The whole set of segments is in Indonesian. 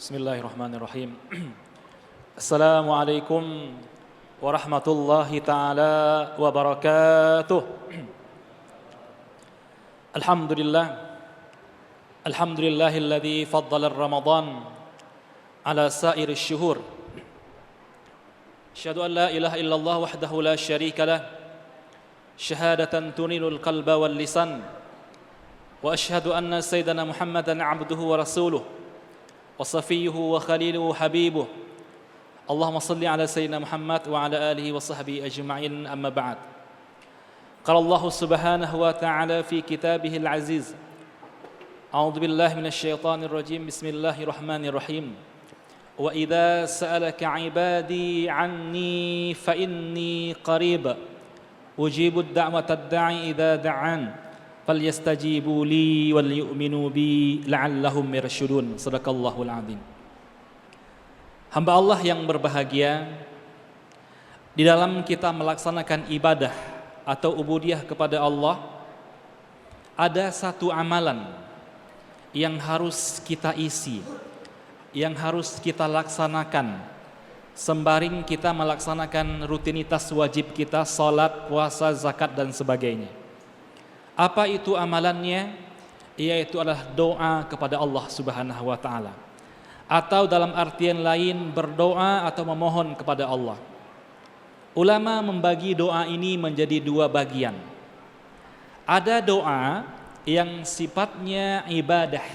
Bismillahirrahmanirrahim. Assalamualaikum warahmatullahi taala wabarakatuh. Alhamdulillahilladzi faddala Ramadan ala sa'iri syuhur. Asyhadu an la ilaha illallah wahdahu la syarika lah, syahadatan tunilul qalba wal lisan. Wa asyhadu anna sayyidana Muhammadan abduhu wa rasuluh wa safiyuhu wa khaliluhu habibuh. Allahumma salli ala sayyidina Muhammad wa ala alihi wa sahbihi ajma'in, amma ba'd. Qala Allah subhanahu wa ta'ala fi kitabih al-aziz. A'udzu billahi minasy syaithanir rajim. Bismillahirrahmanirrahim. Wa idza sa'alaka 'ibadi 'anni fa inni qarib. Ujibu ad-da'wata ad-da'i idza da'an. Falyastajibu li wal yu'minu bi la'allahum yarshudun. Shadaqallahul azim. Hamba Allah yang berbahagia, di dalam kita melaksanakan ibadah atau ubudiyah kepada Allah, ada satu amalan yang harus kita isi, yang harus kita laksanakan sembaring kita melaksanakan rutinitas wajib kita, salat, puasa, zakat dan sebagainya. Apa itu amalannya? Yaitu adalah doa kepada Allah Subhanahu wa taala. Atau dalam artian lain, berdoa atau memohon kepada Allah. Ulama membagi doa ini menjadi dua bagian. Ada doa yang sifatnya ibadah.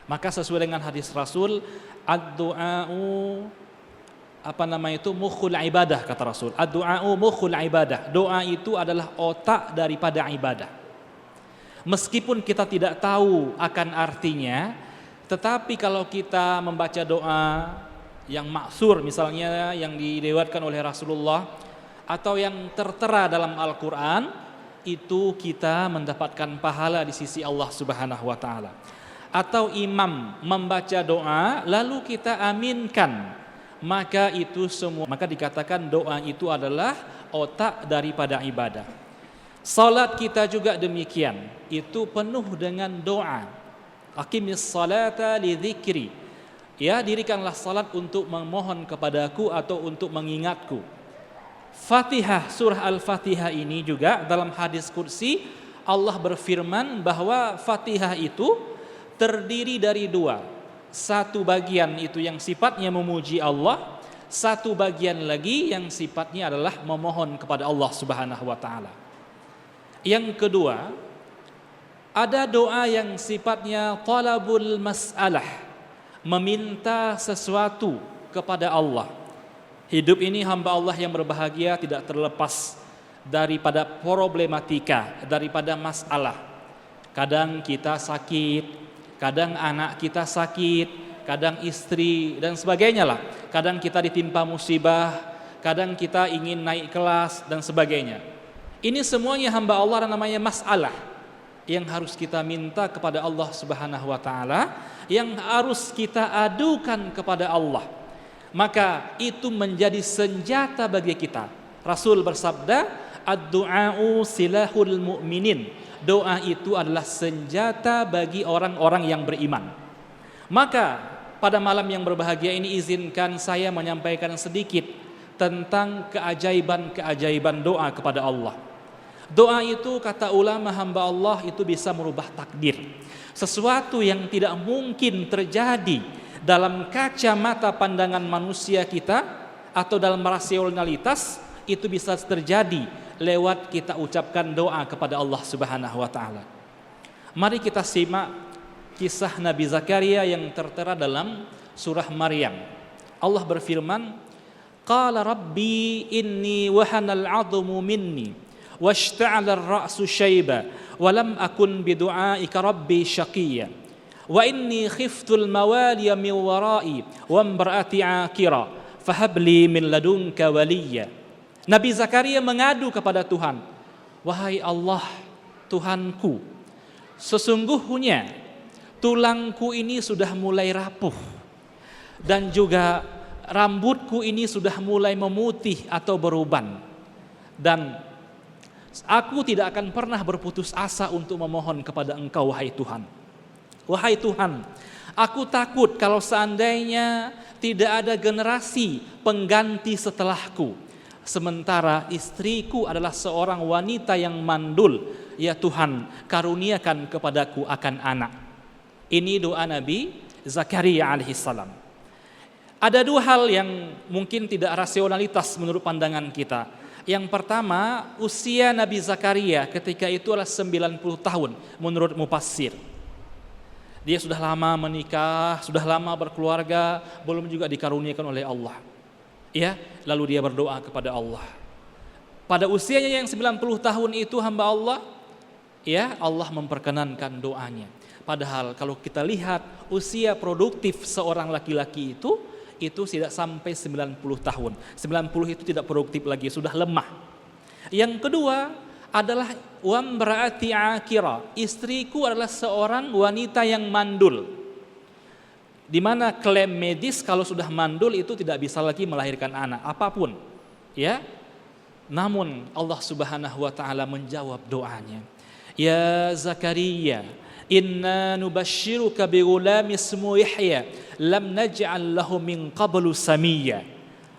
Maka sesuai dengan hadis Rasul, ad-du'a'u mukhul ibadah, kata Rasul. Ad-du'a'u mukhul ibadah. Doa itu adalah otak daripada ibadah. Meskipun kita tidak tahu akan artinya, tetapi kalau kita membaca doa yang maksur, misalnya yang dilewatkan oleh Rasulullah atau yang tertera dalam Al-Quran, itu kita mendapatkan pahala di sisi Allah Subhanahu wa taala. Atau imam membaca doa lalu kita aminkan, maka itu semua, maka dikatakan doa itu adalah otak daripada ibadah. Salat kita juga demikian, itu penuh dengan doa. Aqimis salata li dzikri. Ya, dirikanlah salat untuk memohon kepadaku atau untuk mengingatku. Fatihah, surah Al-Fatihah ini juga dalam hadis qudsi Allah berfirman bahwa Fatihah itu terdiri dari dua. Satu bagian itu yang sifatnya memuji Allah, satu bagian lagi yang sifatnya adalah memohon kepada Allah Subhanahu wa taala. Yang kedua, ada doa yang sifatnya talabul mas'alah, meminta sesuatu kepada Allah. Hidup ini hamba Allah yang berbahagia tidak terlepas daripada problematika, daripada masalah. Kadang kita sakit, kadang anak kita sakit, kadang istri dan sebagainya lah. Kadang kita ditimpa musibah, kadang kita ingin naik kelas dan sebagainya. Ini semuanya hamba Allah yang namanya masalah, yang harus kita minta kepada Allah Subhanahu wa taala, yang harus kita adukan kepada Allah. Maka itu menjadi senjata bagi kita. Rasul bersabda, ad-du'a'u silahul mu'minin. Doa itu adalah senjata bagi orang-orang yang beriman. Maka pada malam yang berbahagia ini izinkan saya menyampaikan sedikit tentang keajaiban-keajaiban doa kepada Allah. Doa itu, kata ulama, hamba Allah itu bisa merubah takdir. Sesuatu yang tidak mungkin terjadi dalam kacamata pandangan manusia kita atau dalam rasionalitas, itu bisa terjadi lewat kita ucapkan doa kepada Allah Subhanahu wa taala. Mari kita simak kisah Nabi Zakaria yang tertera dalam surah Maryam. Allah berfirman, qala rabbi inni wahanal 'adhmu minni washta'ala ar-ra'su syaiba wa lam akun bidu'aika rabbi syaqiyya wa inni khiftul mawaliya min wara'i wa imra'ati 'akira fahabli min ladunka waliyya. Nabi Zakaria mengadu kepada Tuhan, wahai Allah, Tuhanku, sesungguhnya tulangku ini sudah mulai rapuh dan juga rambutku ini sudah mulai memutih atau beruban, dan aku tidak akan pernah berputus asa untuk memohon kepada Engkau, wahai Tuhan. Wahai Tuhan, Aku takut kalau seandainya tidak ada generasi pengganti setelahku. Sementara istriku adalah seorang wanita yang mandul. Ya Tuhan, karuniakan kepadaku akan anak. Ini doa Nabi Zakaria alaihissalam. Ada dua hal yang mungkin tidak rasionalitas menurut pandangan kita. Yang pertama, usia Nabi Zakaria ketika itu adalah 90 tahun menurut mufassir. Dia sudah lama menikah, sudah lama berkeluarga, belum juga dikaruniakan oleh Allah. Ya, lalu dia berdoa kepada Allah. Pada usianya yang 90 tahun itu hamba Allah, ya Allah memperkenankan doanya. Padahal kalau kita lihat usia produktif seorang laki-laki itu tidak sampai 90 tahun. 90 itu tidak produktif lagi, sudah lemah. Yang kedua adalah wamraati akira, istriku adalah seorang wanita yang mandul. Di mana klaim medis kalau sudah mandul itu tidak bisa lagi melahirkan anak apapun, ya. Namun Allah Subhanahu wa taala menjawab doanya. Ya Zakaria, inna nubashshiruka bighulam ismu Yahya, lam naj'al lahu min qablu samiyya.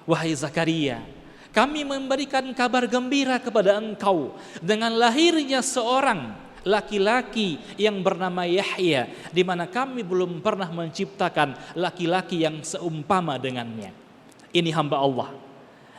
Wahai Zakaria, kami memberikan kabar gembira kepada engkau dengan lahirnya seorang laki-laki yang bernama Yahya, di mana kami belum pernah menciptakan laki-laki yang seumpama dengannya. Ini hamba Allah.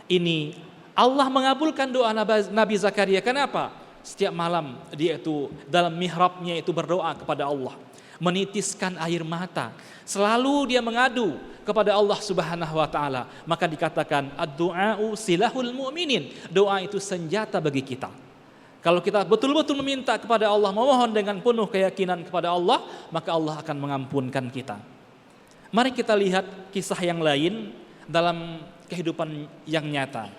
Ini Allah mengabulkan doa Nabi Zakaria. Kenapa? Setiap malam dia itu dalam mihrabnya itu berdoa kepada Allah, menitiskan air mata. Selalu dia mengadu kepada Allah Subhanahu wa taala. Maka dikatakan ad-du'a'u silahul mu'minin. Doa itu senjata bagi kita. Kalau kita betul-betul meminta kepada Allah, memohon dengan penuh keyakinan kepada Allah, maka Allah akan mengampunkan kita. Mari kita lihat kisah yang lain dalam kehidupan yang nyata.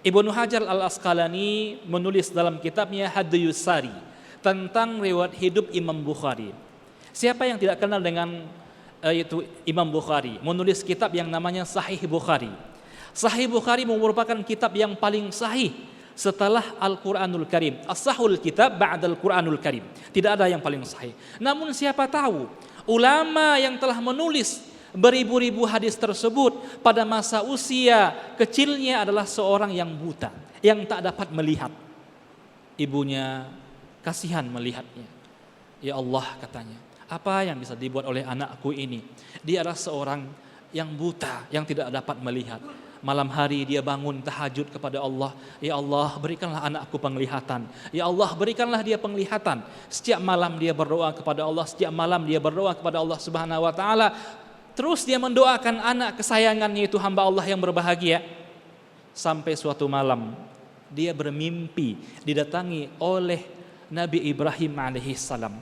Ibnu Hajar al-Asqalani menulis dalam kitabnya Hadiyus Sari tentang riwayat hidup Imam Bukhari. Siapa yang tidak kenal dengan yaitu Imam Bukhari, menulis kitab yang namanya Sahih Bukhari. Sahih Bukhari merupakan kitab yang paling sahih setelah Al-Quranul Karim. As-sahul kitab ba'dal Quranul Karim. Tidak ada yang paling sahih. Namun siapa tahu ulama yang telah menulis beribu-ribu hadis tersebut pada masa usia kecilnya adalah seorang yang buta, yang tak dapat melihat. Ibunya kasihan melihatnya. Ya Allah, katanya, apa yang bisa dibuat oleh anakku ini? Dia adalah seorang yang buta, yang tidak dapat melihat. Malam hari dia bangun tahajud kepada Allah. Ya Allah, berikanlah anakku penglihatan. Ya Allah, berikanlah dia penglihatan. Setiap malam dia berdoa kepada Allah. Setiap malam dia berdoa kepada Allah Subhanahu wa taala. Terus dia mendoakan anak kesayangannya itu hamba Allah yang berbahagia. Sampai suatu malam dia bermimpi didatangi oleh Nabi Ibrahim alaihissalam.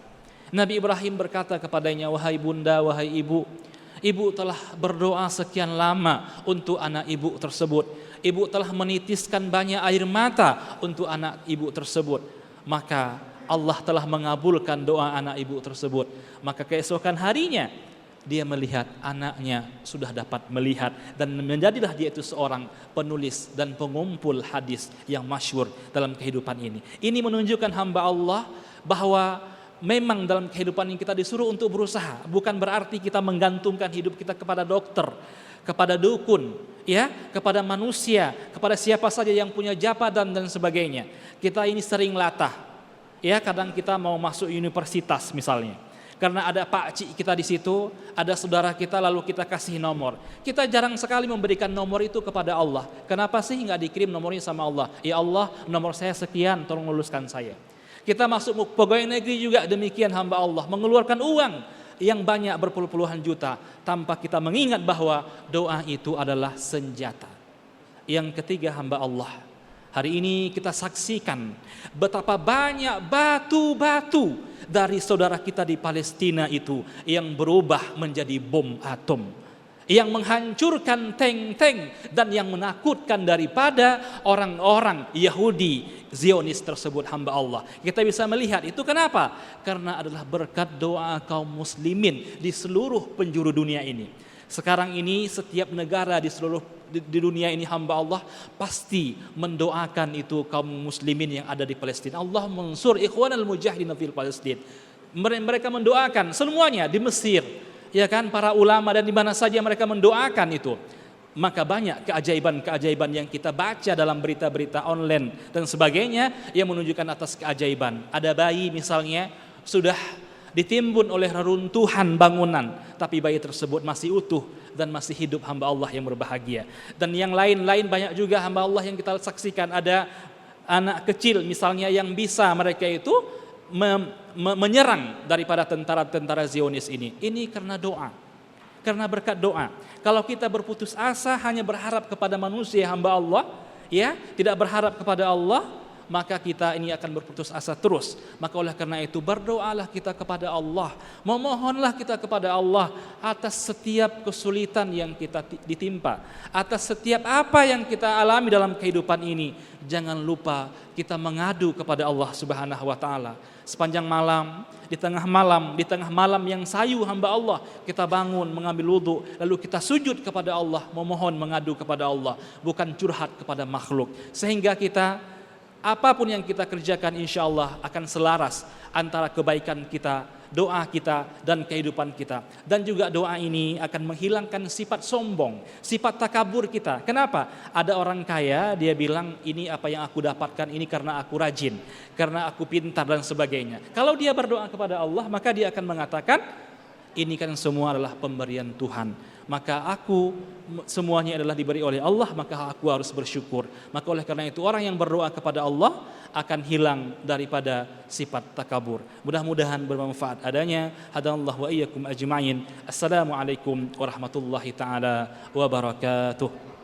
Nabi Ibrahim berkata kepadanya, wahai bunda, wahai ibu, ibu telah berdoa sekian lama untuk anak ibu tersebut. Ibu telah menitiskan banyak air mata untuk anak ibu tersebut. Maka Allah telah mengabulkan doa anak ibu tersebut. Maka keesokan harinya dia melihat anaknya sudah dapat melihat. Dan menjadilah dia itu seorang penulis dan pengumpul hadis yang masyhur dalam kehidupan ini. Ini menunjukkan hamba Allah bahwa memang dalam kehidupan ini kita disuruh untuk berusaha. Bukan berarti kita menggantungkan hidup kita kepada dokter, kepada dukun, ya, kepada manusia, kepada siapa saja yang punya jabatan dan sebagainya. Kita ini sering latah. Ya, kadang kita mau masuk universitas misalnya. Karena ada pakcik kita di situ, ada saudara kita lalu kita kasih nomor. Kita jarang sekali memberikan nomor itu kepada Allah. Kenapa sih nggak dikirim nomornya sama Allah? Ya Allah, nomor saya sekian, tolong luluskan saya. Kita masuk pegawai negeri juga demikian hamba Allah, mengeluarkan uang yang banyak berpuluh-puluhan juta tanpa kita mengingat bahwa doa itu adalah senjata. Yang ketiga hamba Allah, hari ini kita saksikan betapa banyak batu-batu dari saudara kita di Palestina itu yang berubah menjadi bom atom, yang menghancurkan tank-tank dan yang menakutkan daripada orang-orang Yahudi Zionis tersebut hamba Allah. Kita bisa melihat itu kenapa? Karena adalah berkat doa kaum muslimin di seluruh penjuru dunia ini. Sekarang ini setiap negara di seluruh di dunia ini hamba Allah pasti mendoakan itu kaum muslimin yang ada di Palestina. Allah mansur ikhwanal mujahidin fil Palestin. Mereka mendoakan semuanya di Mesir, ya kan, para ulama dan di mana saja mereka mendoakan itu. Maka banyak keajaiban-keajaiban yang kita baca dalam berita-berita online dan sebagainya yang menunjukkan atas keajaiban. Ada bayi misalnya sudah ditimbun oleh reruntuhan bangunan, tapi bayi tersebut masih utuh dan masih hidup, hamba Allah yang berbahagia. Dan yang lain-lain banyak juga hamba Allah yang kita saksikan. Ada anak kecil misalnya yang bisa mereka itu menyerang daripada tentara-tentara Zionis ini. Ini karena doa. Karena berkat doa. Kalau kita berputus asa hanya berharap kepada manusia hamba Allah, ya, tidak berharap kepada Allah, maka kita ini akan berputus asa terus. Maka oleh karena itu berdoalah kita kepada Allah, memohonlah kita kepada Allah atas setiap kesulitan yang kita ditimpa, atas setiap apa yang kita alami dalam kehidupan ini. Jangan lupa kita mengadu kepada Allah Subhanahu wa taala. Sepanjang malam, di tengah malam yang sayu hamba Allah, kita bangun mengambil wudhu, lalu kita sujud kepada Allah, memohon, mengadu kepada Allah, bukan curhat kepada makhluk. Sehingga kita, apapun yang kita kerjakan insya Allah akan selaras antara kebaikan kita, doa kita dan kehidupan kita. Dan juga doa ini akan menghilangkan sifat sombong, sifat takabur kita. Kenapa? Ada orang kaya, dia bilang ini apa yang aku dapatkan ini karena aku rajin, karena aku pintar dan sebagainya. Kalau dia berdoa kepada Allah, maka dia akan mengatakan ini kan semua adalah pemberian Tuhan. Maka aku semuanya adalah diberi oleh Allah, maka aku harus bersyukur. Maka oleh karena itu orang yang berdoa kepada Allah akan hilang daripada sifat takabur. Mudah-mudahan bermanfaat adanya. Hadanallahu wa iyyakum ajma'in. Assalamualaikum warahmatullahi taala wabarakatuh.